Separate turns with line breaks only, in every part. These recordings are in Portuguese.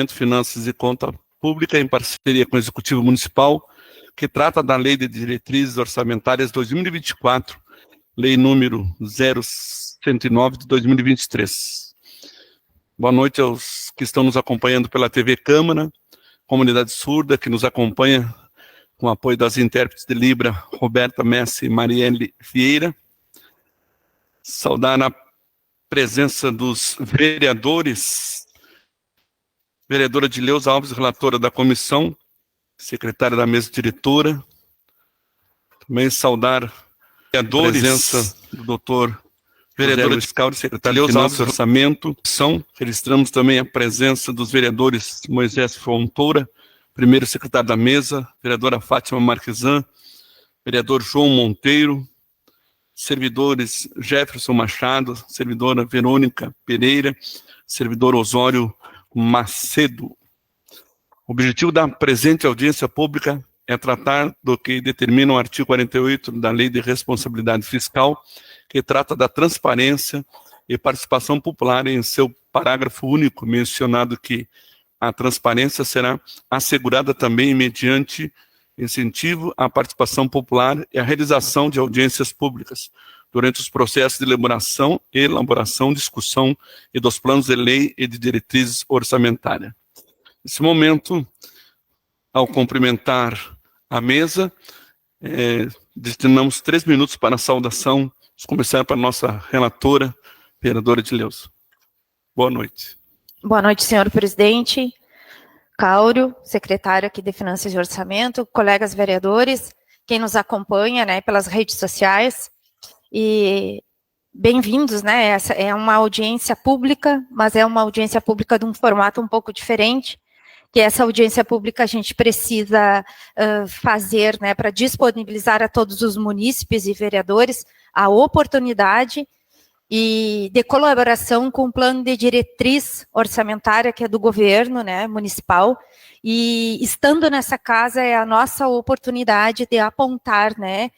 Finanças e Conta Pública, em parceria com o Executivo Municipal, que trata da Lei de Diretrizes Orçamentárias 2024, Lei número 0109 de 2023. Boa noite aos que estão nos acompanhando pela TV Câmara, comunidade surda que nos acompanha com o apoio das intérpretes de Libra, Roberta Messi e Marielle Vieira. Saudar a presença dos vereadores, vereadora Dileuza Alves, relatora da comissão, secretária da mesa diretora. Também saudar a presença do doutor vereador fiscal e secretário de Finanças e Orçamento. Registramos também a presença dos vereadores Moisés Fontoura, primeiro secretário da mesa, vereadora Fátima Marquesan, vereador João Monteiro, servidores Jefferson Machado, servidora Verônica Pereira, servidor Osório Macedo. O objetivo da presente audiência pública é tratar do que determina o artigo 48 da Lei de Responsabilidade Fiscal, que trata da transparência e participação popular, em seu parágrafo único mencionado que a transparência será assegurada também mediante incentivo à participação popular e à realização de audiências públicas durante os processos de elaboração, discussão e dos planos de lei e de diretrizes orçamentárias. Nesse momento, ao cumprimentar a mesa, destinamos 3 minutos para a saudação. Vamos começar para a nossa relatora, vereadora Dileuza. Boa noite.
Boa noite, senhor presidente, Cáurio, secretário aqui de Finanças e Orçamento, colegas vereadores, quem nos acompanha, né, pelas redes sociais, e bem-vindos, né, essa é uma audiência pública, mas é uma audiência pública de um formato um pouco diferente, que essa audiência pública a gente precisa fazer, né, para disponibilizar a todos os munícipes e vereadores a oportunidade e de colaboração com o plano de diretriz orçamentária, que é do governo, né, municipal, e estando nessa casa é a nossa oportunidade de apontar, né,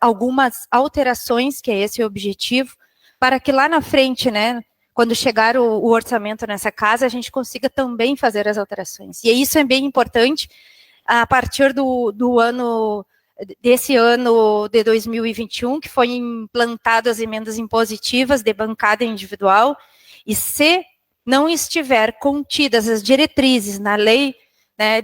algumas alterações, que é esse o objetivo, para que lá na frente, né, quando chegar o orçamento nessa casa, a gente consiga também fazer as alterações. E isso é bem importante, a partir desse ano de 2021, que foi implantado as emendas impositivas de bancada individual, e se não estiver contidas as diretrizes na lei, né,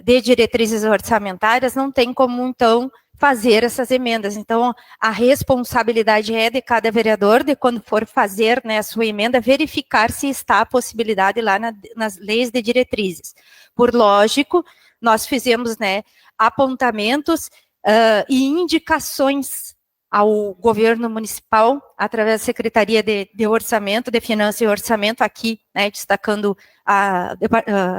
de diretrizes orçamentárias, não tem como, então, fazer essas emendas. Então, a responsabilidade é de cada vereador, de quando for fazer, né, a sua emenda, verificar se está a possibilidade lá nas leis de diretrizes. Por lógico, nós fizemos, né, apontamentos e indicações ao governo municipal, através da Secretaria de Orçamento, de Finanças e Orçamento, aqui, né, destacando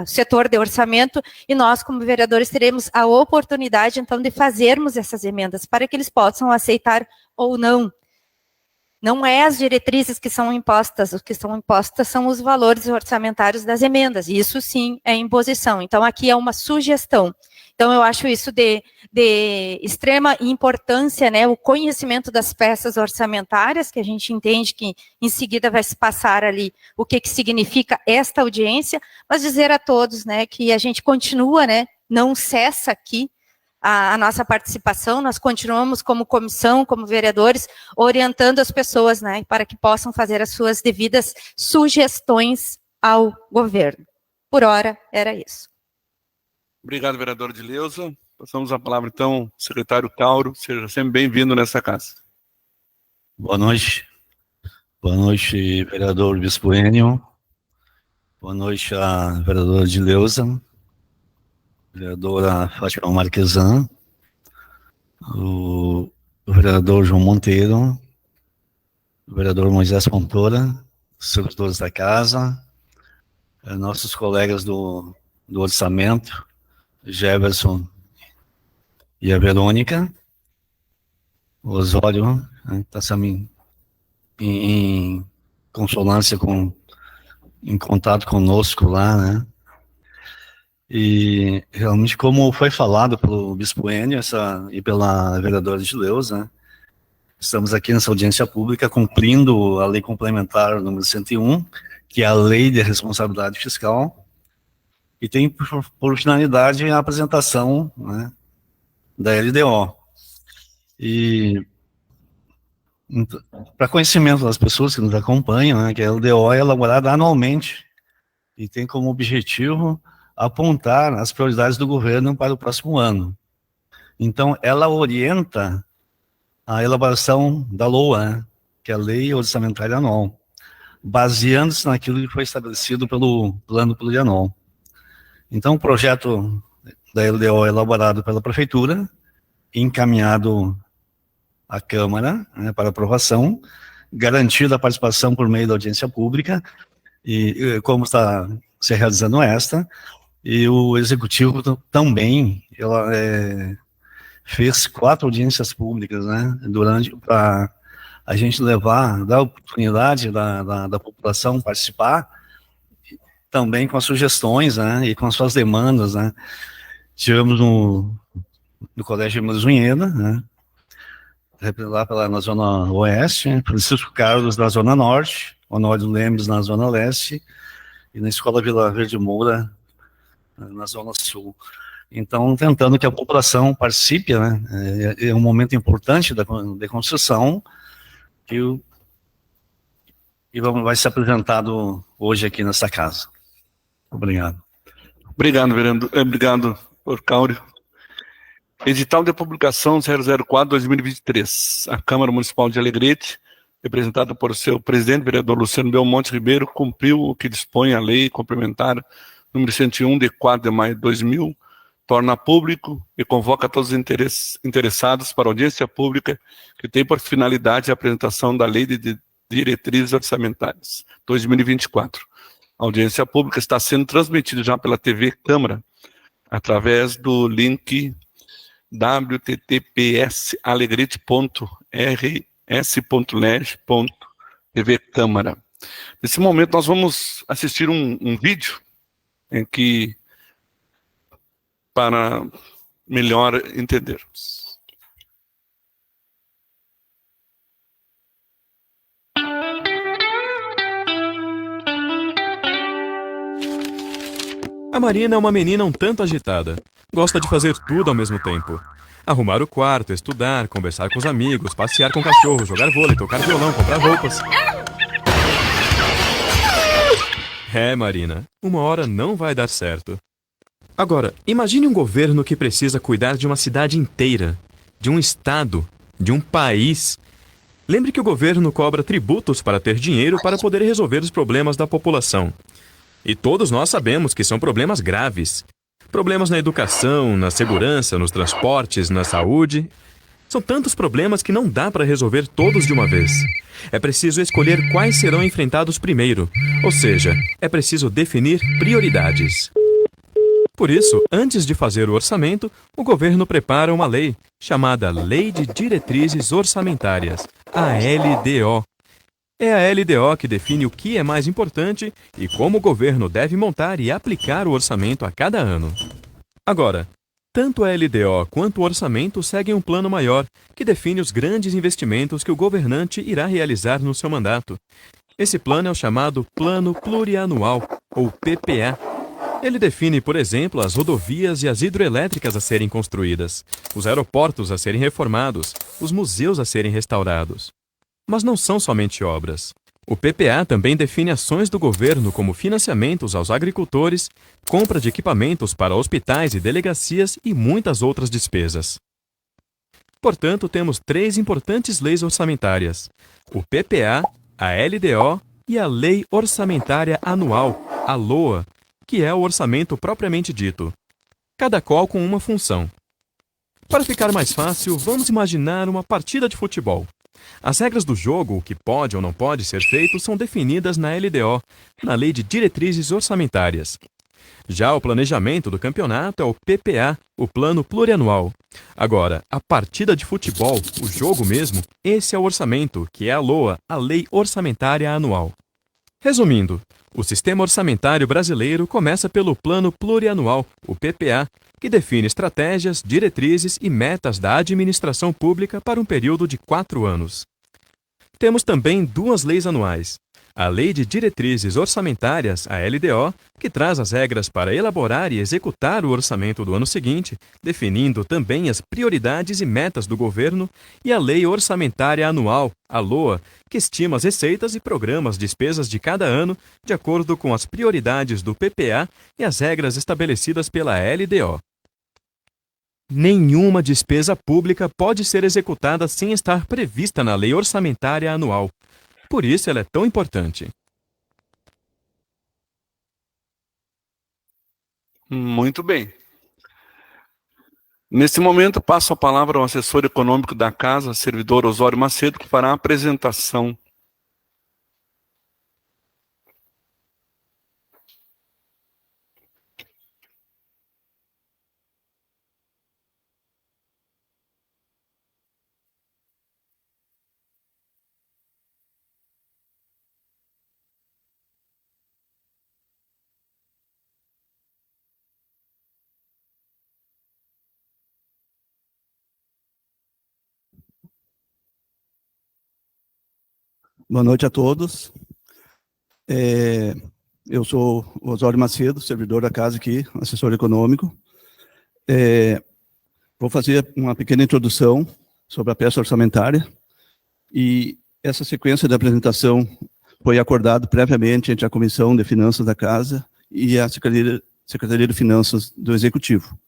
o setor de orçamento, e nós, como vereadores, teremos a oportunidade, então, de fazermos essas emendas, para que eles possam aceitar ou não. Não é as diretrizes que são impostas, o que são impostas são os valores orçamentários das emendas, e isso sim é imposição. Então, aqui é uma sugestão. Então, eu acho isso de extrema importância, né, o conhecimento das peças orçamentárias, que a gente entende que em seguida vai se passar ali o que significa esta audiência, mas dizer a todos, né, que a gente continua, né, não cessa aqui a nossa participação, nós continuamos como comissão, como vereadores, orientando as pessoas, né, para que possam fazer as suas devidas sugestões ao governo. Por hora, era isso.
Obrigado, vereadora Dileuza. Passamos a palavra, então, ao secretário Cáurio. Seja sempre bem-vindo nessa casa.
Boa noite. Boa noite, vereador Bispo Enio. Boa noite, a vereadora Dileuza, vereadora Fátima Marquesan, o vereador João Monteiro, o vereador Moisés Fontoura, servidores da casa, nossos colegas do orçamento, Jefferson e a Verônica, o Osório, está também em consonância em contato conosco lá, né? E realmente, como foi falado pelo Bispo Enio e pela vereadora Dileuza, né? Estamos aqui nessa audiência pública cumprindo a Lei Complementar número 101, que é a Lei de Responsabilidade Fiscal, e tem por finalidade a apresentação, né, da LDO. E para conhecimento das pessoas que nos acompanham, né, que a LDO é elaborada anualmente e tem como objetivo apontar as prioridades do governo para o próximo ano. Então, ela orienta a elaboração da LOA, né, que é a Lei Orçamentária Anual, baseando-se naquilo que foi estabelecido pelo Plano Plurianual. Então, o projeto da LDO é elaborado pela Prefeitura, encaminhado à Câmara, né, para aprovação, garantida a participação por meio da audiência pública, e como está se realizando esta, e o Executivo também fez 4 audiências públicas, né, para a gente dar a oportunidade da população participar, também com as sugestões, né, e com as suas demandas, né. Tivemos no Colégio Emilis Unheda, né, lá na Zona Oeste, né, Francisco Carlos na Zona Norte, Honório Lemes na Zona Leste, e na Escola Vila Verde Moura, na Zona Sul. Então, tentando que a população participe, né, é um momento importante da construção, e vai ser apresentado hoje aqui nessa casa. Obrigado.
Obrigado, vereador. Obrigado, Dr. Cáurio. Edital de publicação 004-2023. A Câmara Municipal de Alegrete, representada por seu presidente, vereador Luciano Belmonte Ribeiro, cumpriu o que dispõe a lei complementar número 101, de 4 de maio de 2000, torna público e convoca todos os interessados para audiência pública, que tem por finalidade a apresentação da Lei de Diretrizes Orçamentárias 2024. A audiência pública está sendo transmitida já pela TV Câmara, através do link www.alegrete.rs.leg.tv Câmara. Nesse momento nós vamos assistir um vídeo em que, para melhor entendermos.
A Marina é uma menina um tanto agitada. Gosta de fazer tudo ao mesmo tempo. Arrumar o quarto, estudar, conversar com os amigos, passear com o cachorro, jogar vôlei, tocar violão, comprar roupas. Marina, uma hora não vai dar certo. Agora, imagine um governo que precisa cuidar de uma cidade inteira, de um estado, de um país. Lembre que o governo cobra tributos para ter dinheiro para poder resolver os problemas da população. E todos nós sabemos que são problemas graves. Problemas na educação, na segurança, nos transportes, na saúde. São tantos problemas que não dá para resolver todos de uma vez. É preciso escolher quais serão enfrentados primeiro. Ou seja, é preciso definir prioridades. Por isso, antes de fazer o orçamento, o governo prepara uma lei, chamada Lei de Diretrizes Orçamentárias, a LDO. É a LDO que define o que é mais importante e como o governo deve montar e aplicar o orçamento a cada ano. Agora, tanto a LDO quanto o orçamento seguem um plano maior, que define os grandes investimentos que o governante irá realizar no seu mandato. Esse plano é o chamado Plano Plurianual, ou PPA. Ele define, por exemplo, as rodovias e as hidroelétricas a serem construídas, os aeroportos a serem reformados, os museus a serem restaurados. Mas não são somente obras. O PPA também define ações do governo como financiamentos aos agricultores, compra de equipamentos para hospitais e delegacias e muitas outras despesas. Portanto, temos 3 importantes leis orçamentárias: o PPA, a LDO e a Lei Orçamentária Anual, a LOA, que é o orçamento propriamente dito, cada qual com uma função. Para ficar mais fácil, vamos imaginar uma partida de futebol. As regras do jogo, o que pode ou não pode ser feito, são definidas na LDO, na Lei de Diretrizes Orçamentárias. Já o planejamento do campeonato é o PPA, o Plano Plurianual. Agora, a partida de futebol, o jogo mesmo, esse é o orçamento, que é a LOA, a Lei Orçamentária Anual. Resumindo, o sistema orçamentário brasileiro começa pelo Plano Plurianual, o PPA, que define estratégias, diretrizes e metas da administração pública para um período de 4 anos. Temos também 2 leis anuais, a Lei de Diretrizes Orçamentárias, a LDO, que traz as regras para elaborar e executar o orçamento do ano seguinte, definindo também as prioridades e metas do governo, e a Lei Orçamentária Anual, a LOA, que estima as receitas e programa as despesas de cada ano de acordo com as prioridades do PPA e as regras estabelecidas pela LDO. Nenhuma despesa pública pode ser executada sem estar prevista na Lei Orçamentária Anual. Por isso ela é tão importante.
Muito bem. Nesse momento, passo a palavra ao assessor econômico da Casa, servidor Osório Macedo, que fará a apresentação.
Boa noite a todos. Eu sou o Osório Macedo, servidor da casa aqui, assessor econômico. Vou fazer uma pequena introdução sobre a peça orçamentária. E essa sequência da apresentação foi acordada previamente entre a Comissão de Finanças da Casa e a Secretaria de Finanças do Executivo.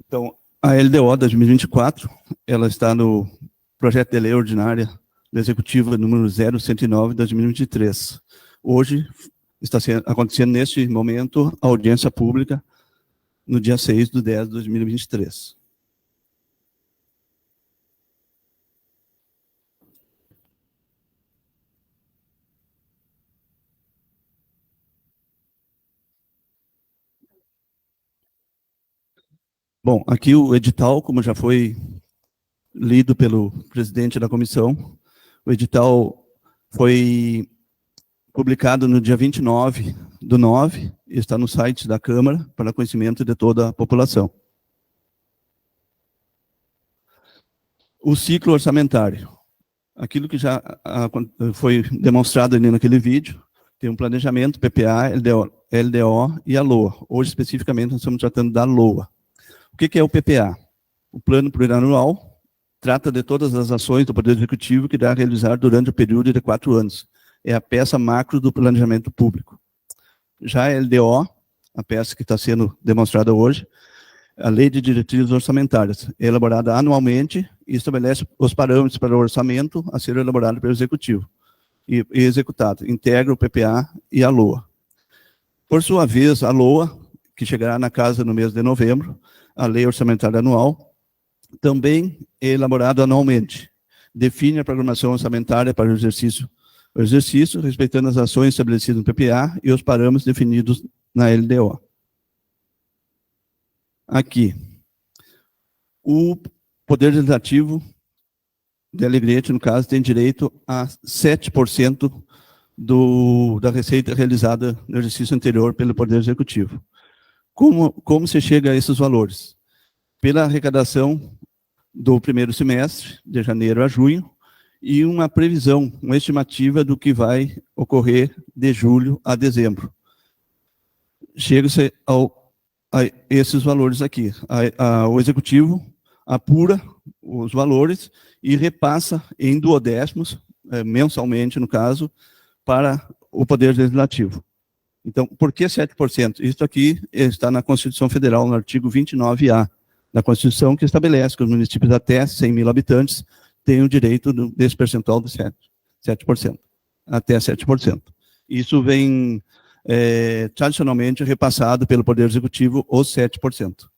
Então, a LDO 2024, ela está no Projeto de Lei Ordinária do Executivo número 0109 de 2023. Hoje está acontecendo, neste momento, a audiência pública no dia 6/10 de 2023. Bom, aqui o edital, como já foi lido pelo presidente da comissão, o edital foi publicado no dia 29/9, e está no site da Câmara, para conhecimento de toda a população. O ciclo orçamentário. Aquilo que já foi demonstrado ali naquele vídeo, tem um planejamento, PPA, LDO e a LOA. Hoje, especificamente, nós estamos tratando da LOA. O que é o PPA? O Plano Plurianual trata de todas as ações do Poder Executivo que irá realizar durante o período de 4 anos. É a peça macro do planejamento público. Já a LDO, a peça que está sendo demonstrada hoje, a Lei de Diretrizes Orçamentárias, é elaborada anualmente e estabelece os parâmetros para o orçamento a ser elaborado pelo Executivo e executado. Integra o PPA e a LOA. Por sua vez, a LOA, que chegará na Casa no mês de novembro, a Lei Orçamentária Anual, também é elaborado anualmente. Define a programação orçamentária para o exercício, respeitando as ações estabelecidas no PPA e os parâmetros definidos na LDO. Aqui, o Poder Legislativo de Alegrete, no caso, tem direito a 7% da receita realizada no exercício anterior pelo Poder Executivo. Como se chega a esses valores? Pela arrecadação do primeiro semestre, de janeiro a junho, e uma previsão, uma estimativa do que vai ocorrer de julho a dezembro. Chega-se a esses valores aqui. O Executivo apura os valores e repassa em duodécimos, mensalmente no caso, para o Poder Legislativo. Então, por que 7%? Isso aqui está na Constituição Federal, no artigo 29A da Constituição, que estabelece que os municípios até 100 mil habitantes têm o direito desse percentual de 7%, até 7%. Isso vem tradicionalmente repassado pelo Poder Executivo, os 7%.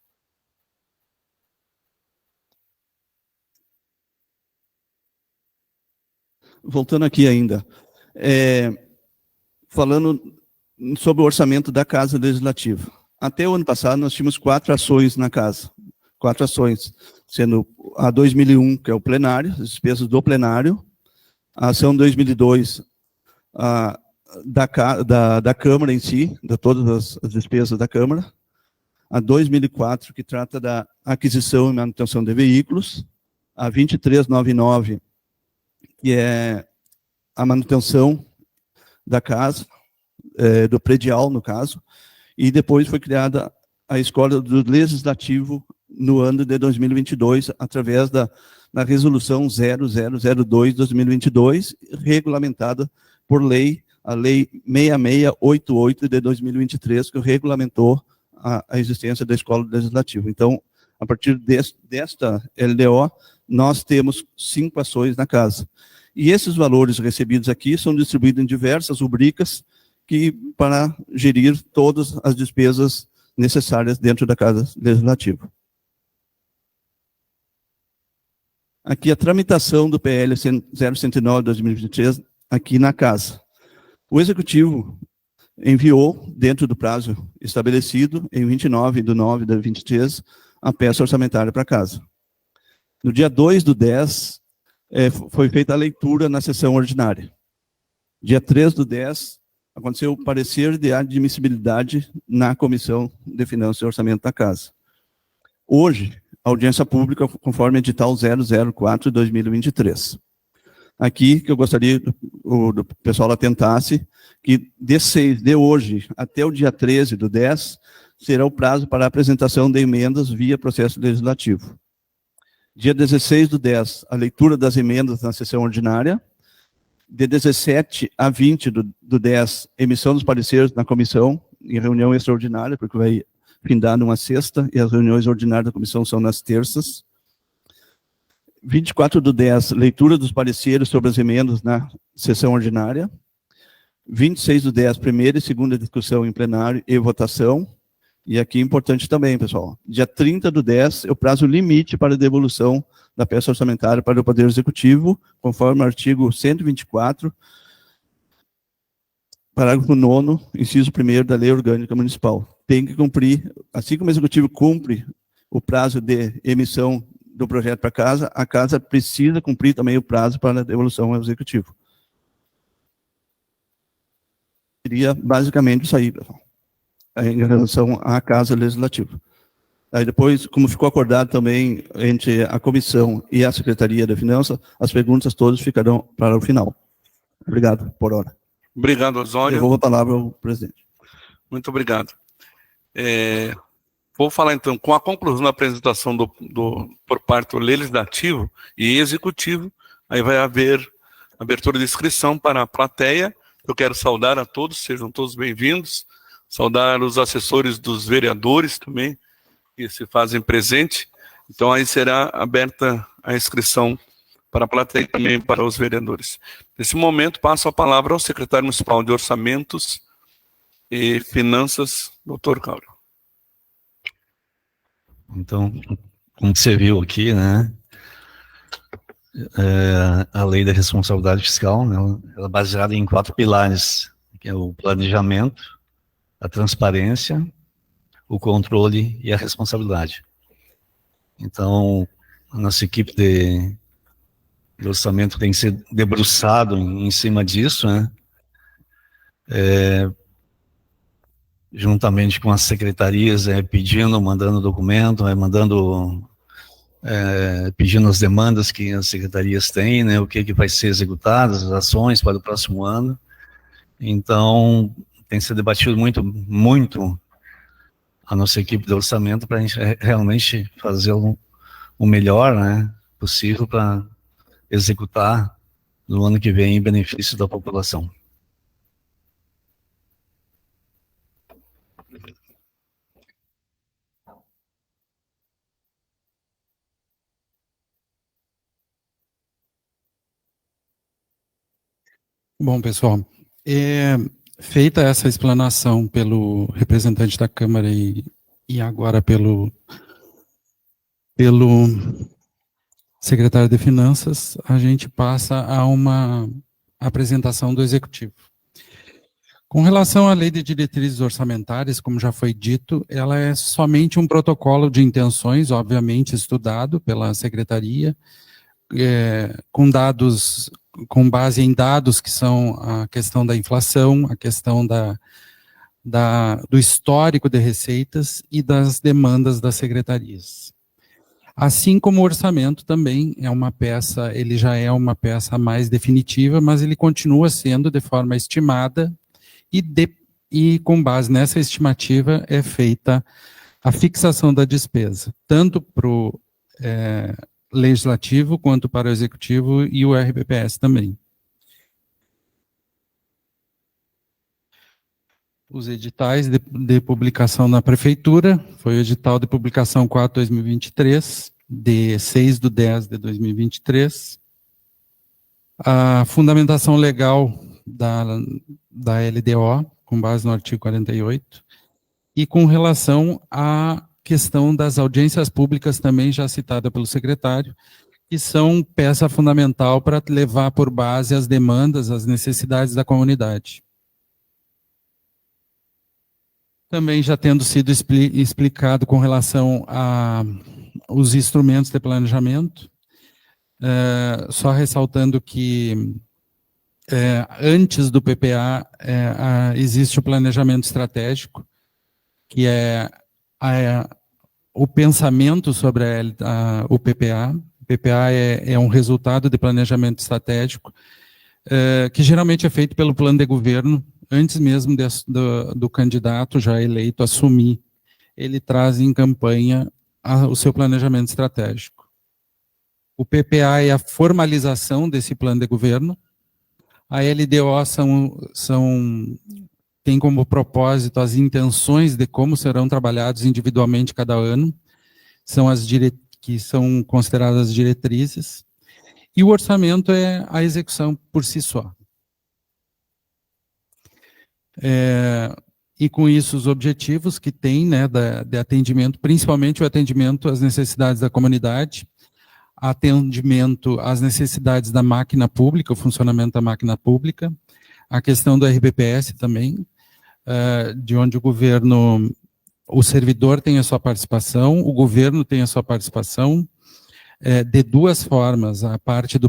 Voltando aqui ainda, falando sobre o orçamento da Casa Legislativa. Até o ano passado, nós tínhamos 4 ações na Casa. 4 ações, sendo a 2001, que é o plenário, as despesas do plenário, a ação 2002, da Câmara em si, de todas as despesas da Câmara, a 2004, que trata da aquisição e manutenção de veículos, a 2399, que é a manutenção da casa, do predial, no caso, e depois foi criada a Escola do Legislativo no ano de 2022, através da Resolução 0002/2022, regulamentada por lei, a Lei 6688 de 2023, que regulamentou a existência da Escola do Legislativo. Então, a partir desta LDO, nós temos 5 ações na casa. E esses valores recebidos aqui são distribuídos em diversas rubricas para gerir todas as despesas necessárias dentro da Casa Legislativa. Aqui a tramitação do PL 0109/2023 aqui na Casa. O Executivo enviou, dentro do prazo estabelecido, em 29/9/23, a peça orçamentária para a Casa. No dia 2/10, foi feita a leitura na sessão ordinária. Dia 3/10, aconteceu o parecer de admissibilidade na Comissão de Finanças e Orçamento da Casa. Hoje, audiência pública conforme edital 004/2023. Aqui, que eu gostaria do pessoal atentasse, que de hoje até o dia 13/10, será o prazo para a apresentação de emendas via processo legislativo. Dia 16/10, a leitura das emendas na sessão ordinária. De 17 a 20/10, emissão dos pareceres na comissão, em reunião extraordinária, porque vai findar numa sexta, e as reuniões ordinárias da comissão são nas terças. 24/10, leitura dos pareceres sobre as emendas na sessão ordinária. 26/10, primeira e segunda discussão em plenário e votação. E aqui é importante também, pessoal, dia 30/10 é o prazo limite para a devolução da peça orçamentária para o Poder Executivo, conforme o artigo 124, parágrafo 9º, inciso 1º da Lei Orgânica Municipal. Tem que cumprir, assim como o Executivo cumpre o prazo de emissão do projeto para a Casa precisa cumprir também o prazo para a devolução ao Executivo. Seria basicamente isso aí, pessoal, em relação à Casa Legislativa. Aí depois, como ficou acordado também entre a comissão e a Secretaria da Finanças, as perguntas todas ficarão para o final. Obrigado por hora.
Obrigado, Osório.
Eu vou a palavra ao presidente.
Muito obrigado. Vou falar então, com a conclusão da apresentação por parte do Legislativo e Executivo, aí vai haver abertura de inscrição para a plateia. Eu quero saudar a todos, sejam todos bem-vindos, saudar os assessores dos vereadores também, que se fazem presente. Então aí será aberta a inscrição para a plateia e também para os vereadores. Nesse momento, passo a palavra ao secretário municipal de Orçamentos e Finanças, Dr. Cáulio.
Então, como você viu aqui, né, a lei da responsabilidade fiscal, né, ela é baseada em 4 pilares, que é o planejamento, a transparência, o controle e a responsabilidade. Então, a nossa equipe de orçamento tem que ser debruçado em cima disso, né? Juntamente com as secretarias, mandando documento, pedindo as demandas que as secretarias têm, né? O que vai ser executado, as ações para o próximo ano. Então, tem que ser debatido muito a nossa equipe de orçamento para a gente realmente fazer o melhor, né, possível para executar no ano que vem em benefício da população.
Bom, pessoal, feita essa explanação pelo representante da Câmara e agora pelo secretário de Finanças, a gente passa a uma apresentação do Executivo. Com relação à Lei de Diretrizes Orçamentárias, como já foi dito, ela é somente um protocolo de intenções, obviamente estudado pela Secretaria, com base em dados que são a questão da inflação, a questão do histórico de receitas e das demandas das secretarias. Assim como o orçamento também é uma peça, ele já é uma peça mais definitiva, mas ele continua sendo de forma estimada e com base nessa estimativa é feita a fixação da despesa, tanto para o legislativo quanto para o executivo e o RBPS também. Os editais de publicação na prefeitura, foi o edital de publicação 4/2023, de 6/10/2023. A fundamentação legal da LDO, com base no artigo 48, e com relação à questão das audiências públicas, também já citada pelo secretário, que são peça fundamental para levar por base as demandas, as necessidades da comunidade. Também já tendo sido explicado com relação aos instrumentos de planejamento, só ressaltando que antes do PPA existe o planejamento estratégico, que é o pensamento sobre o PPA. O PPA é um resultado de planejamento estratégico, que geralmente é feito pelo plano de governo, antes mesmo do candidato já eleito assumir. Ele traz em campanha o seu planejamento estratégico. O PPA é a formalização desse plano de governo. A LDO tem como propósito as intenções de como serão trabalhados individualmente cada ano, são que são consideradas diretrizes, e o orçamento é a execução por si só. E com isso os objetivos que tem, né, de atendimento, principalmente o atendimento às necessidades da comunidade, atendimento às necessidades da máquina pública, o funcionamento da máquina pública, a questão do RBPS também, de onde o servidor tem a sua participação, o governo tem a sua participação, de duas formas, a parte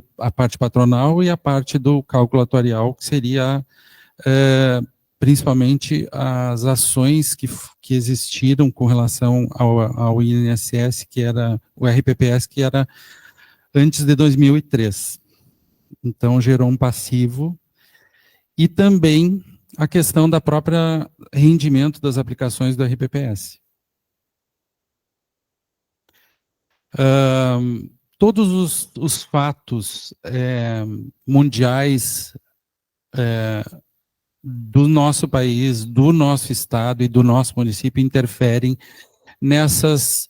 patronal e a parte do cálculo atuarial, que seria principalmente as ações que existiram com relação ao INSS, que era o RPPS, que era antes de 2003. Então, gerou um passivo. E também a questão da própria rendimento das aplicações do RPPS. Todos os fatos mundiais do nosso país, do nosso estado e do nosso município interferem nessas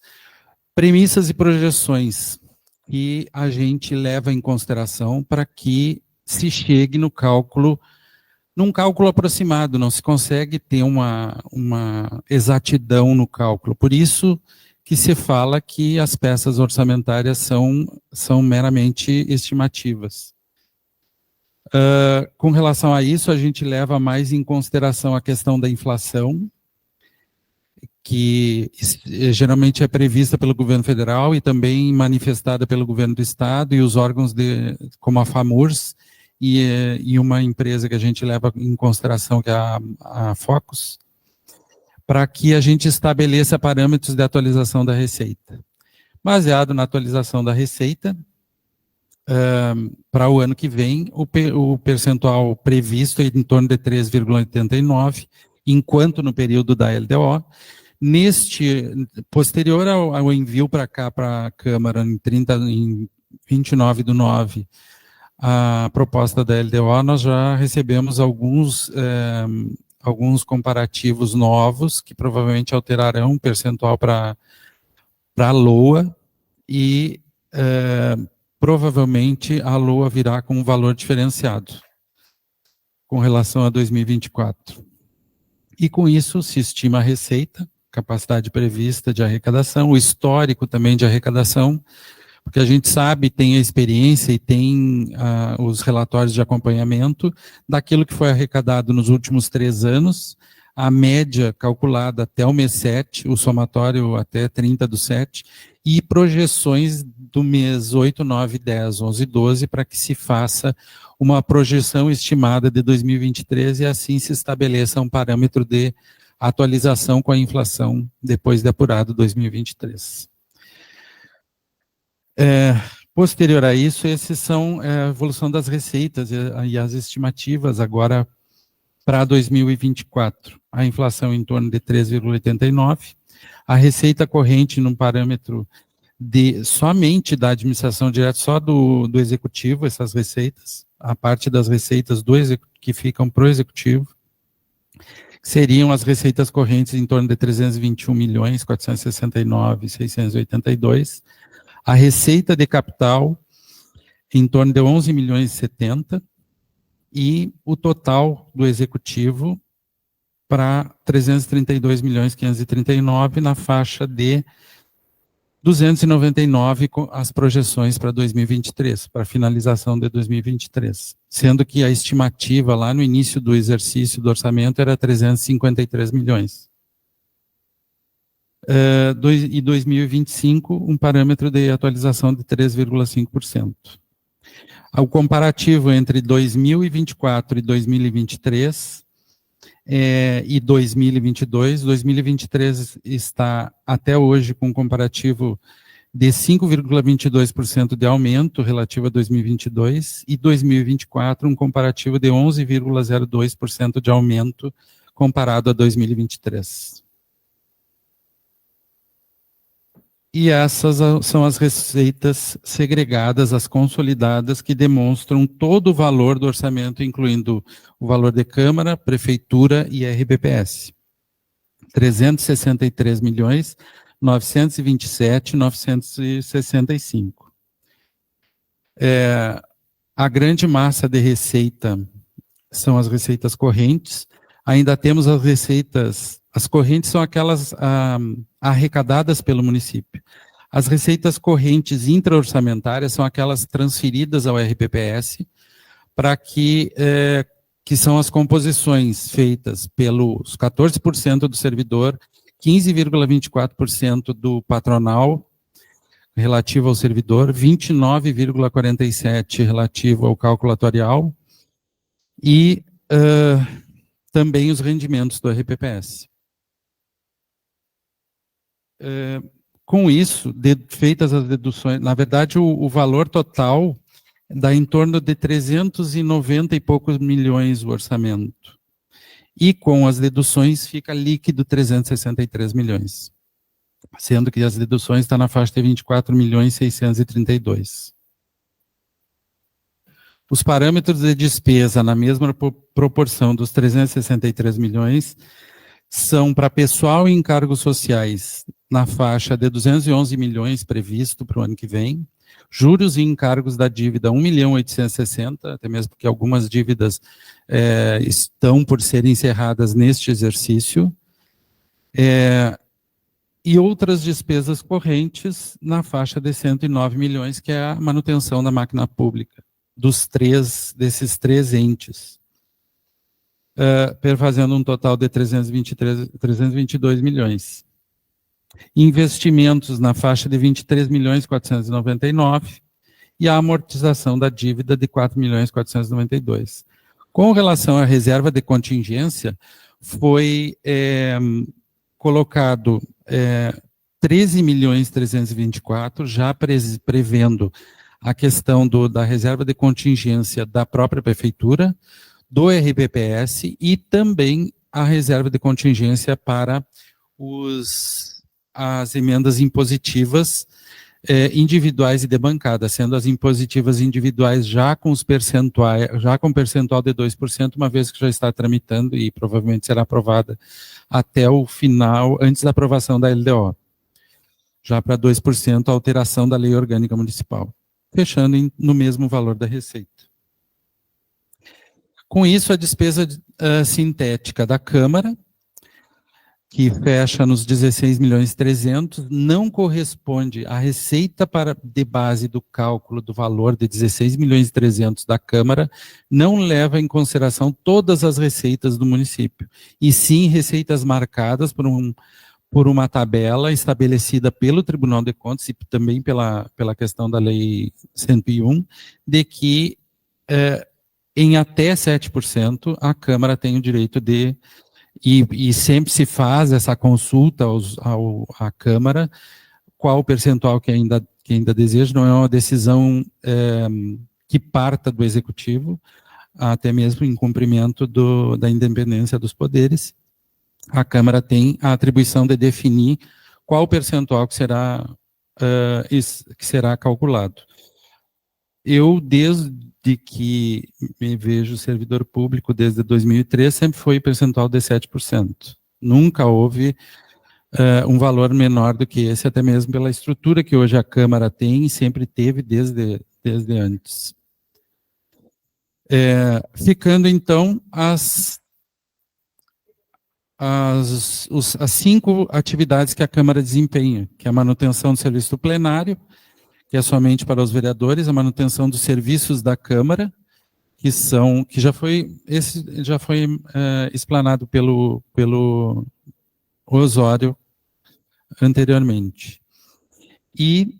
premissas e projeções que a gente leva em consideração para que se chegue num cálculo aproximado, não se consegue ter uma exatidão no cálculo. Por isso que se fala que as peças orçamentárias são meramente estimativas. Com relação a isso, a gente leva mais em consideração a questão da inflação, que geralmente é prevista pelo governo federal e também manifestada pelo governo do estado e os órgãos como a FAMURS e uma empresa que a gente leva em consideração, que é a Focus, para que a gente estabeleça parâmetros de atualização da receita. Baseado na atualização da receita, para o ano que vem, o percentual previsto é em torno de 3,89, enquanto no período da LDO, posterior ao envio para cá, para a Câmara, em 29/9, a proposta da LDO, nós já recebemos alguns comparativos novos, que provavelmente alterarão o percentual para a LOA, e provavelmente a LOA virá com um valor diferenciado com relação a 2024. E com isso se estima a receita, capacidade prevista de arrecadação, o histórico também de arrecadação, porque a gente sabe, tem a experiência e tem os relatórios de acompanhamento daquilo que foi arrecadado nos últimos 3 anos, a média calculada até o mês 7, o somatório até 30/7, e projeções do mês 8, 9, 10, 11 e 12, para que se faça uma projeção estimada de 2023 e assim se estabeleça um parâmetro de atualização com a inflação depois de apurado 2023. Posterior a isso, esses são a evolução das receitas e as estimativas agora para 2024. A inflação em torno de 3,89%, a receita corrente num parâmetro somente da administração direta, só do executivo, essas receitas, a parte das receitas que ficam para o executivo, seriam as receitas correntes em torno de 321.469.682, a receita de capital em torno de 11.070.000 e o total do executivo para 332.539.000 na faixa de 299 com as projeções para 2023, para finalização de 2023, sendo que a estimativa lá no início do exercício do orçamento era 353 milhões. E 2025, um parâmetro de atualização de 3,5%. O comparativo entre 2024 e 2023 e 2022, 2023 está até hoje com um comparativo de 5,22% de aumento relativo a 2022 e 2024 um comparativo de 11,02% de aumento comparado a 2023. E essas são as receitas segregadas, as consolidadas, que demonstram todo o valor do orçamento, incluindo o valor de Câmara, Prefeitura e RBPS. 363.927.965. A grande massa de receita são as receitas correntes. Ainda temos as receitas, as correntes são aquelas arrecadadas pelo município. As receitas correntes intra-orçamentárias são aquelas transferidas ao RPPS, para que são as composições feitas pelos 14% do servidor, 15,24% do patronal relativo ao servidor, 29,47% relativo ao calculatorial e também os rendimentos do RPPS. Com isso, feitas as deduções, na verdade o valor total dá em torno de 390 e poucos milhões o orçamento. E com as deduções fica líquido 363 milhões. Sendo que as deduções estão na faixa de 24.632.000. Os parâmetros de despesa na mesma proporção dos 363 milhões são para pessoal e encargos sociais na faixa de 211 milhões previsto para o ano que vem, juros e encargos da dívida 1.860.000, até mesmo porque algumas dívidas estão por serem encerradas neste exercício, e outras despesas correntes na faixa de 109 milhões, que é a manutenção da máquina pública, desses três entes, fazendo um total de 322 milhões. Investimentos na faixa de 23.499.000 e a amortização da dívida de 4.492.000. Com relação à reserva de contingência, foi colocado 13.324.000, já prevendo a questão da reserva de contingência da própria prefeitura, do RBPS e também a reserva de contingência para as emendas impositivas individuais e de bancada, sendo as impositivas individuais já com percentual de 2%, uma vez que já está tramitando e provavelmente será aprovada até o final, antes da aprovação da LDO. Já para 2% a alteração da Lei Orgânica Municipal, fechando no mesmo valor da receita. Com isso, a despesa sintética da Câmara, que fecha nos 16.300.000, não corresponde à receita de base do cálculo do valor de 16.300.000 da Câmara, não leva em consideração todas as receitas do município, e sim receitas marcadas por uma tabela estabelecida pelo Tribunal de Contas e também pela questão da Lei 101, de que em até 7% a Câmara tem o direito de, e sempre se faz essa consulta à Câmara qual o percentual que ainda deseja, não é uma decisão que parta do Executivo, até mesmo em cumprimento da independência dos poderes. A Câmara tem a atribuição de definir qual o percentual que será calculado. Eu, desde que me vejo servidor público, desde 2003, sempre foi percentual de 7%. Nunca houve um valor menor do que esse, até mesmo pela estrutura que hoje a Câmara tem e sempre teve desde antes. Ficando, então, as 5 atividades que a Câmara desempenha, que é a manutenção do serviço plenário, que é somente para os vereadores, a manutenção dos serviços da Câmara, que já foi explanado pelo Osório anteriormente. E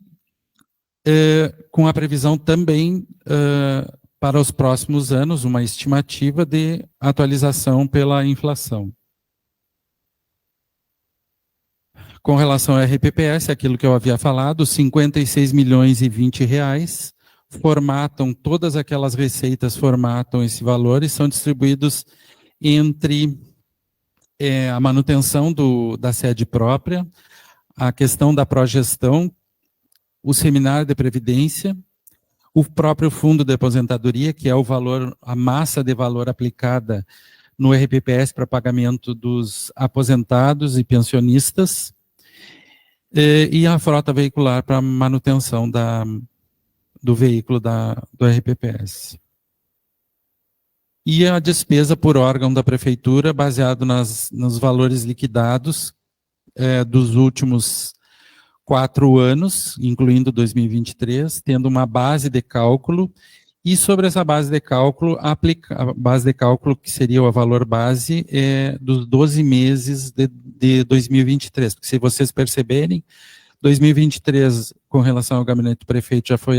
com a previsão também para os próximos anos, uma estimativa de atualização pela inflação. Com relação ao RPPS, aquilo que eu havia falado, 56 milhões e 20 reais, todas aquelas receitas formatam esse valor e são distribuídos entre a manutenção da sede própria, a questão da progestão, o seminário de previdência, o próprio fundo de aposentadoria, que é a massa de valor aplicada no RPPS para pagamento dos aposentados e pensionistas, e a frota veicular para manutenção do veículo do RPPS. E a despesa por órgão da Prefeitura, baseado nos valores liquidados dos últimos 4 anos, incluindo 2023, tendo uma base de cálculo, e sobre essa base de cálculo, a base de cálculo que seria o valor base dos 12 meses de 2023, porque se vocês perceberem, 2023, com relação ao gabinete do prefeito, já foi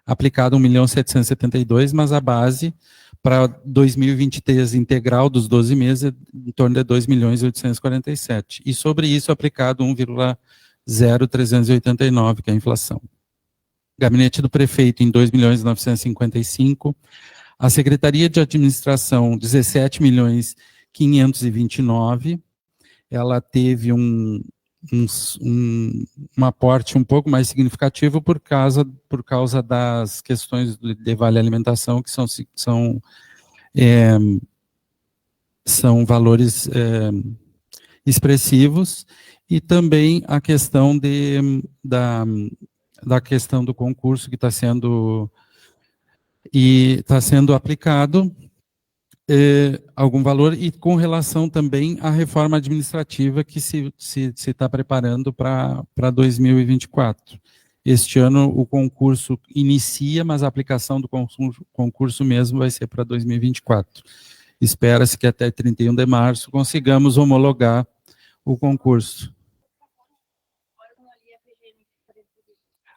aplicado 1.772.000, mas a base para 2023 integral dos 12 meses é em torno de 2.847.000. E sobre isso aplicado 1,0389, que é a inflação. Gabinete do prefeito em 2.955.000. A Secretaria de Administração, 17.529.000. Ela teve um aporte um pouco mais significativo por causa das questões de vale alimentação, que são valores expressivos, e também a questão da questão do concurso que está sendo aplicado algum valor, e com relação também à reforma administrativa que se está preparando para 2024. Este ano o concurso inicia, mas a aplicação do concurso mesmo vai ser para 2024. Espera-se que até 31 de março consigamos homologar o concurso.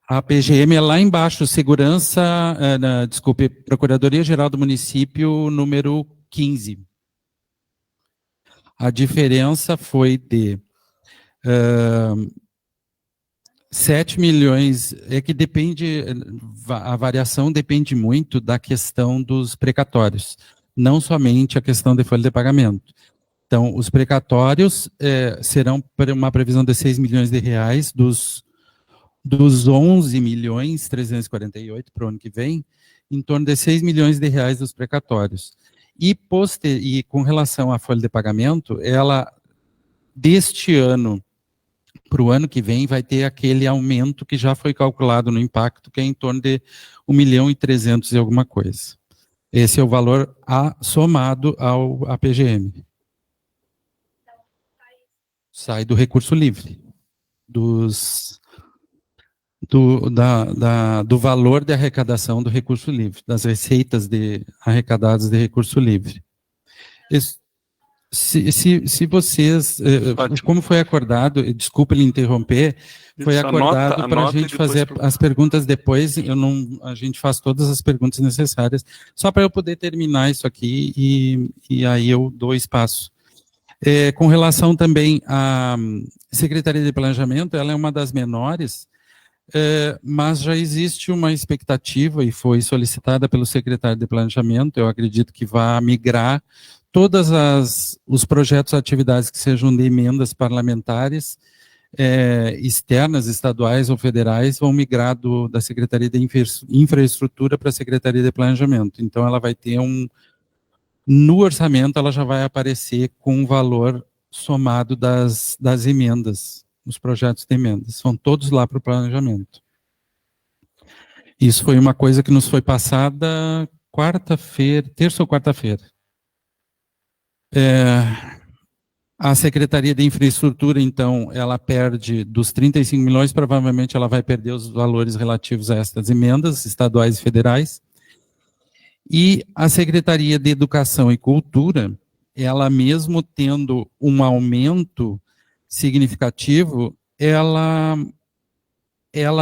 A PGM é lá embaixo, Procuradoria-Geral do Município, número 15. A diferença foi de 7 milhões, que depende, a variação depende muito da questão dos precatórios, não somente a questão de folha de pagamento. Então, os precatórios serão para uma previsão de 6 milhões de reais dos 11.348.000 para o ano que vem, em torno de 6 milhões de reais dos precatórios. E com relação à folha de pagamento, ela, deste ano para o ano que vem, vai ter aquele aumento que já foi calculado no impacto, que é em torno de 1.300.000 e alguma coisa. Esse é o valor somado à PGM. Sai do recurso livre, do valor de arrecadação do recurso livre, das receitas arrecadadas de recurso livre. Se vocês, como foi acordado, desculpa lhe interromper, foi acordado para a gente fazer as perguntas depois, a gente faz todas as perguntas necessárias, só para eu poder terminar isso aqui e aí eu dou espaço. Com relação também à Secretaria de Planejamento, ela é uma das menores, mas já existe uma expectativa e foi solicitada pelo secretário de Planejamento, eu acredito que vai migrar todos os projetos e atividades que sejam de emendas parlamentares, externas, estaduais ou federais, vão migrar da Secretaria de Infraestrutura para a Secretaria de Planejamento. Então, ela vai ter no orçamento, ela já vai aparecer com o valor somado das emendas, os projetos de emendas. São todos lá para o planejamento. Isso foi uma coisa que nos foi passada quarta-feira, terça ou quarta-feira. A Secretaria de Infraestrutura, então, ela perde dos 35 milhões, provavelmente ela vai perder os valores relativos a estas emendas estaduais e federais. E a Secretaria de Educação e Cultura, ela mesmo tendo um aumento significativo, ela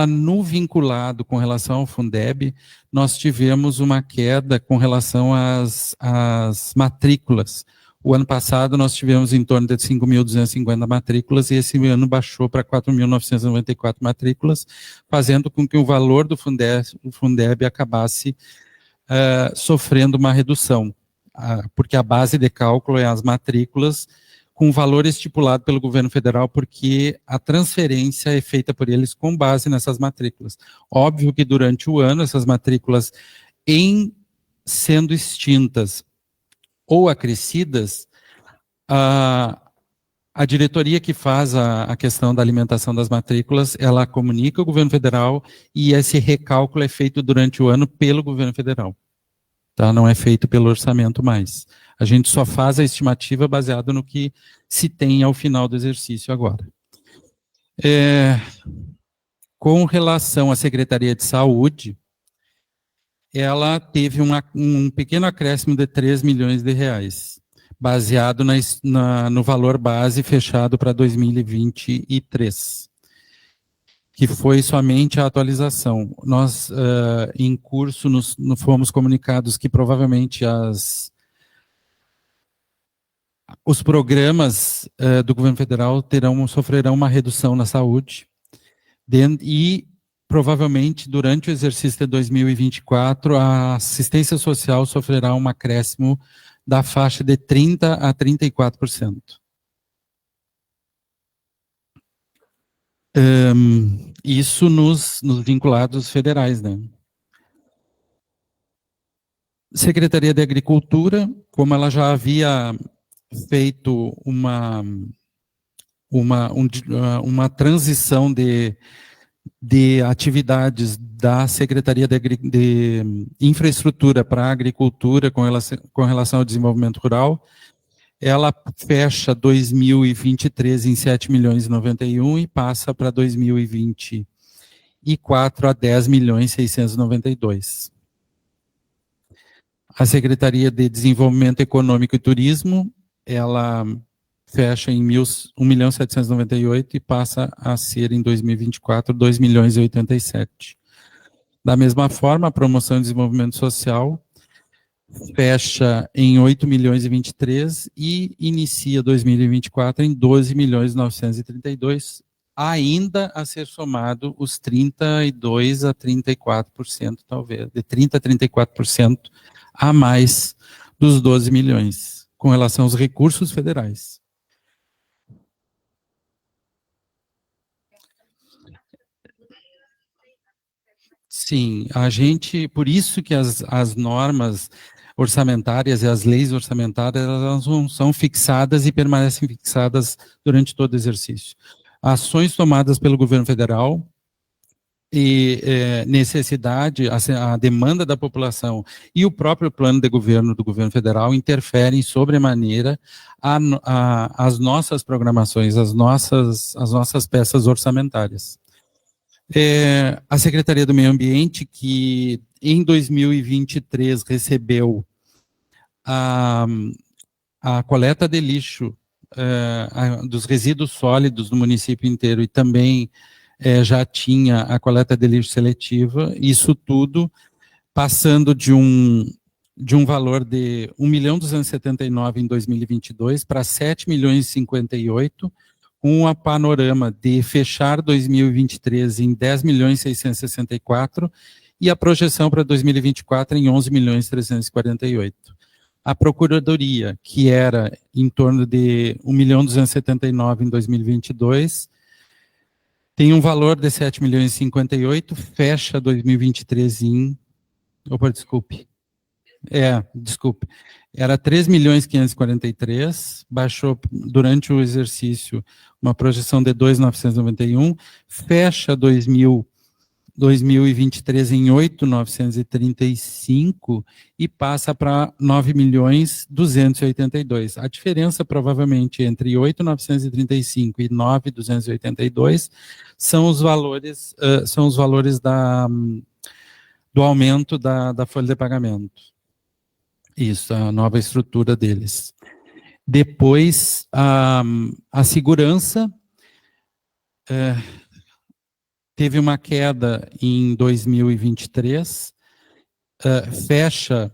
no vinculado com relação ao Fundeb, nós tivemos uma queda com relação às matrículas. O ano passado nós tivemos em torno de 5.250 matrículas e esse ano baixou para 4.994 matrículas, fazendo com que o valor do Fundeb acabasse sofrendo uma redução, porque a base de cálculo é as matrículas com o valor estipulado pelo governo federal, porque a transferência é feita por eles com base nessas matrículas. Óbvio que durante o ano essas matrículas, em sendo extintas ou acrescidas, a diretoria que faz a questão da alimentação das matrículas, ela comunica ao governo federal e esse recálculo é feito durante o ano pelo governo federal. Tá? Não é feito pelo orçamento mais. A gente só faz a estimativa baseada no que se tem ao final do exercício agora. Com relação à Secretaria de Saúde, ela teve um pequeno acréscimo de 3 milhões de reais, baseado no valor base fechado para 2023, que foi somente a atualização. Nós, em curso, fomos comunicados que provavelmente os programas do governo federal sofrerão uma redução na saúde, e provavelmente, durante o exercício de 2024, a assistência social sofrerá um acréscimo da faixa de 30% a 34%. Isso nos vinculados federais, né? Secretaria de Agricultura, como ela já havia feito uma transição de atividades da Secretaria de Infraestrutura para a Agricultura com relação ao desenvolvimento rural, ela fecha 2023 em 7 milhões e 91 e passa para 2024 a 10 milhões e 692. A Secretaria de Desenvolvimento Econômico e Turismo, ela fecha em 1.798 e passa a ser em 2024 2 milhões e 87. Da mesma forma, a Promoção e Desenvolvimento Social fecha em 8 milhões e 23 e inicia 2024 em 12 milhões e 932, ainda a ser somado os 32 a 34%, talvez, de 30 a 34% a mais dos 12 milhões, com relação aos recursos federais. Sim, por isso que as normas orçamentárias e as leis orçamentárias, elas não são fixadas e permanecem fixadas durante todo o exercício. Ações tomadas pelo governo federal e necessidade, a demanda da população e o próprio plano de governo do governo federal interferem sobremaneira as nossas programações, as nossas peças orçamentárias. A Secretaria do Meio Ambiente, que em 2023 recebeu a coleta de lixo dos resíduos sólidos do município inteiro e também já tinha a coleta de lixo seletiva, isso tudo passando de de um valor de 1.279.000 em 2022 para 7.058.000, com a panorama de fechar 2023 em 10.664.000 e a projeção para 2024 em 11.348.000. A Procuradoria, que era em torno de 1.279.000 em 2022, tem um valor de 7.058.000, fecha 2023 em... Opa, desculpe. Era 3.543.000, baixou durante o exercício uma projeção de 2.991, fecha 2023 em 8.935 e passa para 9.282.000. A diferença, provavelmente, entre 8.935 e 9.282 são os valores, do aumento da folha de pagamento. Isso, a nova estrutura deles. Depois, a segurança teve uma queda em 2023, fecha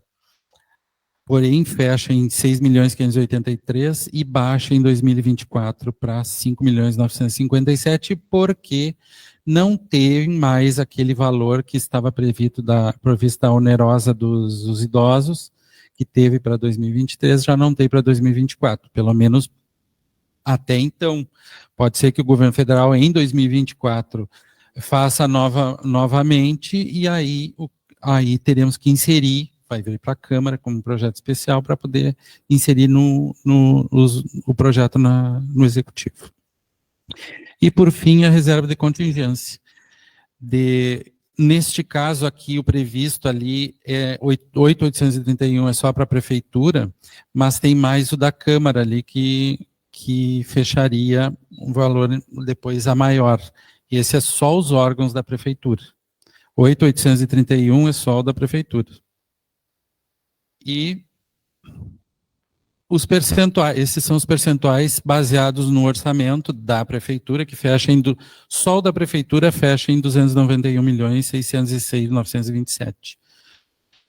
em 6.583.000 e baixa em 2024 para 5.957.000, porque não tem mais aquele valor que estava previsto da onerosa dos idosos, que teve para 2023, já não tem para 2024, pelo menos até então. Pode ser que o governo federal, em 2024, faça novamente, e aí teremos que inserir, vai vir para a Câmara como um projeto especial, para poder inserir o projeto no Executivo. E, por fim, a reserva de contingência. Neste caso aqui, o previsto ali é 8.831 é só para a Prefeitura, mas tem mais o da Câmara ali que fecharia um valor depois a maior. E esse é só os órgãos da Prefeitura. 8.831 é só o da Prefeitura. E os percentuais, esses são os percentuais baseados no orçamento da Prefeitura, que fecha só o da Prefeitura fecha em 291.606.927.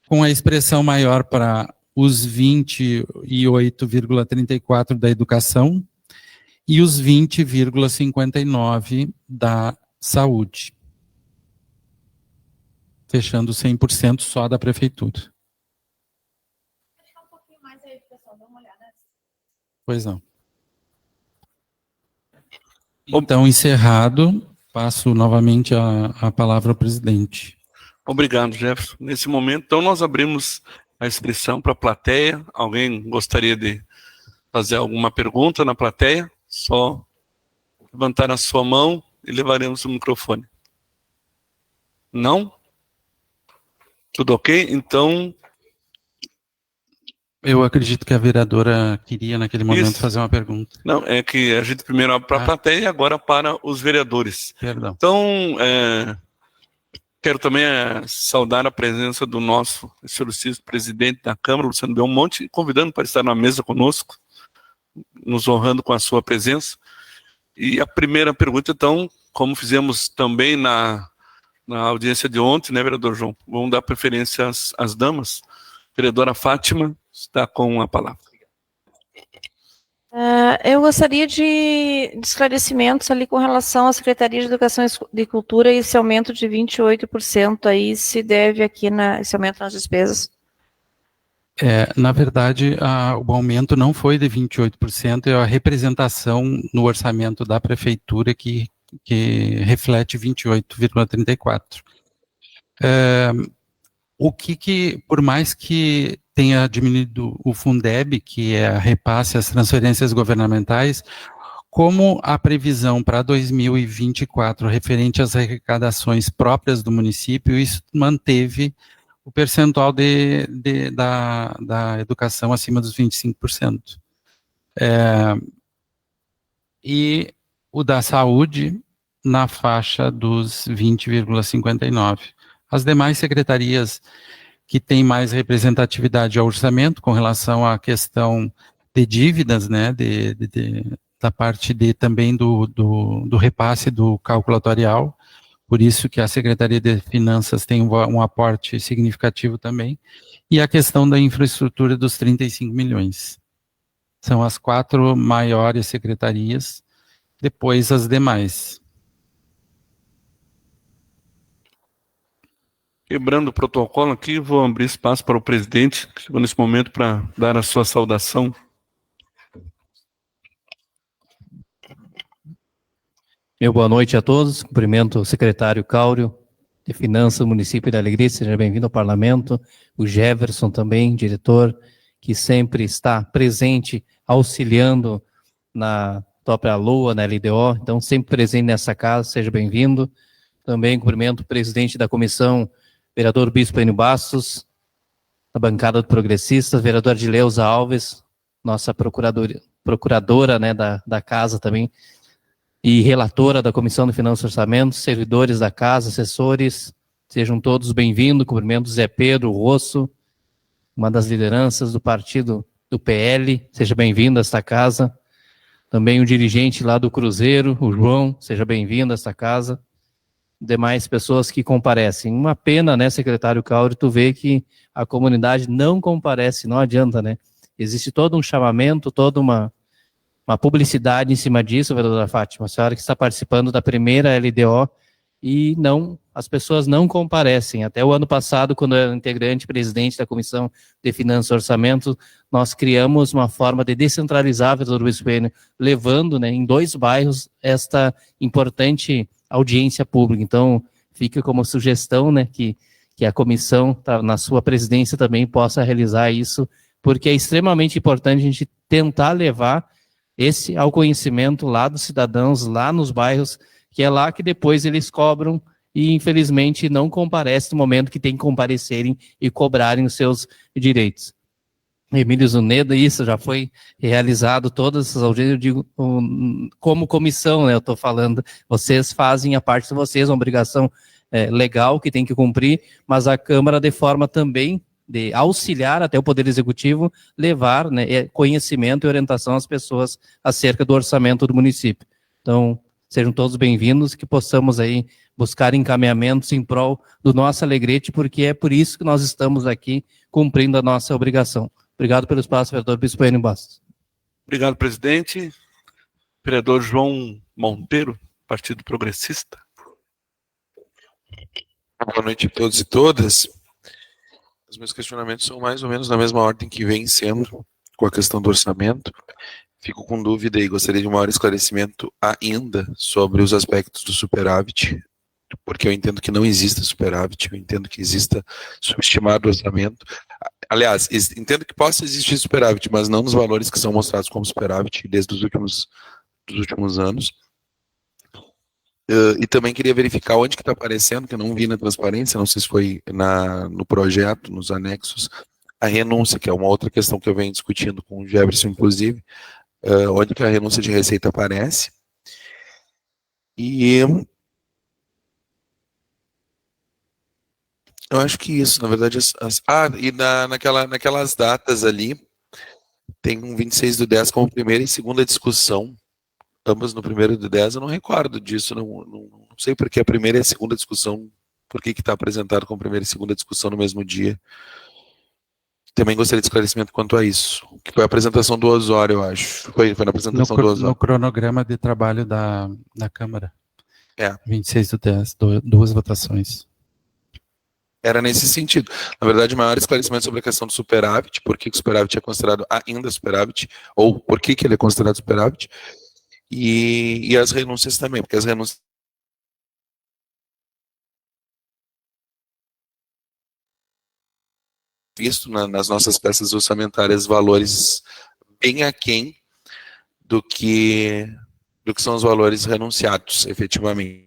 Com a expressão maior para os 28,34 da educação e os 20,59 da saúde. Fechando 100% só da Prefeitura. Pois não. Então, encerrado, passo novamente a palavra ao presidente.
Obrigado, Jefferson. Nesse momento, então, nós abrimos a inscrição para a plateia. Alguém gostaria de fazer alguma pergunta na plateia? Só levantar a sua mão e levaremos o microfone. Não? Tudo ok? Então...
Eu acredito que a vereadora queria, naquele momento, fazer uma pergunta.
Não, é que a gente primeiro abre para a plateia e agora para os vereadores.
Perdão.
Então, quero também saudar a presença do nosso excelentíssimo presidente da Câmara, Luciano Belmonte, convidando para estar na mesa conosco, nos honrando com a sua presença. E a primeira pergunta, então, como fizemos também na audiência de ontem, né, vereador João? Vamos dar preferência às damas. Vereadora Fátima está com a palavra.
Eu gostaria de esclarecimentos ali com relação à Secretaria de Educação e Cultura, e esse aumento de 28% aí se deve aqui esse aumento nas despesas.
Na verdade, o aumento não foi de 28%, é a representação no orçamento da Prefeitura que reflete 28,34%. Por mais que tenha diminuído o Fundeb, que é a repasse às transferências governamentais, como a previsão para 2024 referente às arrecadações próprias do município, isso manteve o percentual da educação acima dos 25%. E o da saúde na faixa dos 20,59%. As demais secretarias que têm mais representatividade ao orçamento com relação à questão de dívidas, né, da parte também do repasse do cálculo atuarial, Por isso que a Secretaria de Finanças tem um aporte significativo também. E a questão da infraestrutura dos 35 milhões. São as 4 maiores secretarias, depois as demais.
Quebrando o protocolo aqui, vou abrir espaço para o presidente, que chegou nesse momento para dar a sua saudação.
Meu boa noite a todos, cumprimento o secretário Cáurio de Finanças do município de Alegrete, seja bem-vindo ao parlamento, o Jefferson também, diretor, que sempre está presente, auxiliando na própria LOA, na LDO, então sempre presente nessa casa, seja bem-vindo. Também cumprimento o presidente da comissão, vereador Bispo Enio Bastos, da bancada do Progressistas, vereador Adileuza Alves, nossa procuradora né, da casa também, e relatora da Comissão de Finanças e Orçamento, servidores da casa, assessores, sejam todos bem-vindos. Cumprimento Zé Pedro Rosso, uma das lideranças do partido do PL, seja bem-vindo a esta casa. Também o dirigente lá do Cruzeiro, o João, seja bem-vindo a esta casa. Demais pessoas que comparecem. Uma pena, né, secretário Cáurio, tu vê que a comunidade não comparece, não adianta, né? Existe todo um chamamento, toda uma publicidade em cima disso, vereadora Fátima, a senhora que está participando da primeira LDO e as pessoas não comparecem. Até o ano passado, quando eu era integrante, presidente da Comissão de Finanças e Orçamento, nós criamos uma forma de descentralizar, vereador Bispo Enio, levando né, em 2 bairros esta importante audiência pública. Então, fica como sugestão né, que a comissão, na sua presidência, também possa realizar isso, porque é extremamente importante a gente tentar levar esse ao conhecimento lá dos cidadãos, lá nos bairros, que é lá que depois eles cobram e, infelizmente, não comparecem no momento que tem que comparecerem e cobrarem os seus direitos. Emílio Zuneda, isso já foi realizado, todas essas audiências, eu digo, como comissão, né, eu estou falando, vocês fazem a parte de vocês, uma obrigação legal que tem que cumprir, mas a Câmara, de forma também de auxiliar até o Poder Executivo, levar né, conhecimento e orientação às pessoas acerca do orçamento do município. Então, sejam todos bem-vindos, que possamos aí buscar encaminhamentos em prol do nosso Alegrete, porque é por isso que nós estamos aqui cumprindo a nossa obrigação. Obrigado pelo espaço, vereador Bispo Enio Bastos.
Obrigado, presidente. Vereador João Monteiro, Partido Progressista.
Boa noite a todos e todas. Os meus questionamentos são mais ou menos na mesma ordem que vem sendo com a questão do orçamento. Fico com dúvida e gostaria de um maior esclarecimento ainda sobre os aspectos do superávit, porque eu entendo que não exista superávit, eu entendo que exista subestimado orçamento. Aliás, entendo que possa existir superávit, mas não nos valores que são mostrados como superávit desde os últimos anos. E também queria verificar onde que está aparecendo, que eu não vi na transparência, não sei se foi no projeto, nos anexos, a renúncia, que é uma outra questão que eu venho discutindo com o Jefferson, inclusive, onde que a renúncia de receita aparece. E eu acho que isso, na verdade, naquelas datas ali, tem um 26/10 como primeira e segunda discussão, ambas no 1/10, eu não recordo disso, não sei porque a primeira e a segunda discussão, por que está apresentado como primeira e segunda discussão no mesmo dia. Também gostaria de esclarecimento quanto a isso, que foi a apresentação do Osório, eu acho. Foi na apresentação do Osório.
No cronograma de trabalho da Câmara. 26/10, 2 votações.
Era nesse sentido. Na verdade, maior esclarecimento sobre a questão do superávit, por que o superávit é considerado ainda superávit, ou por que ele é considerado superávit, e as renúncias também, porque as renúncias visto nas nossas peças orçamentárias valores bem aquém do que são os valores renunciados, efetivamente.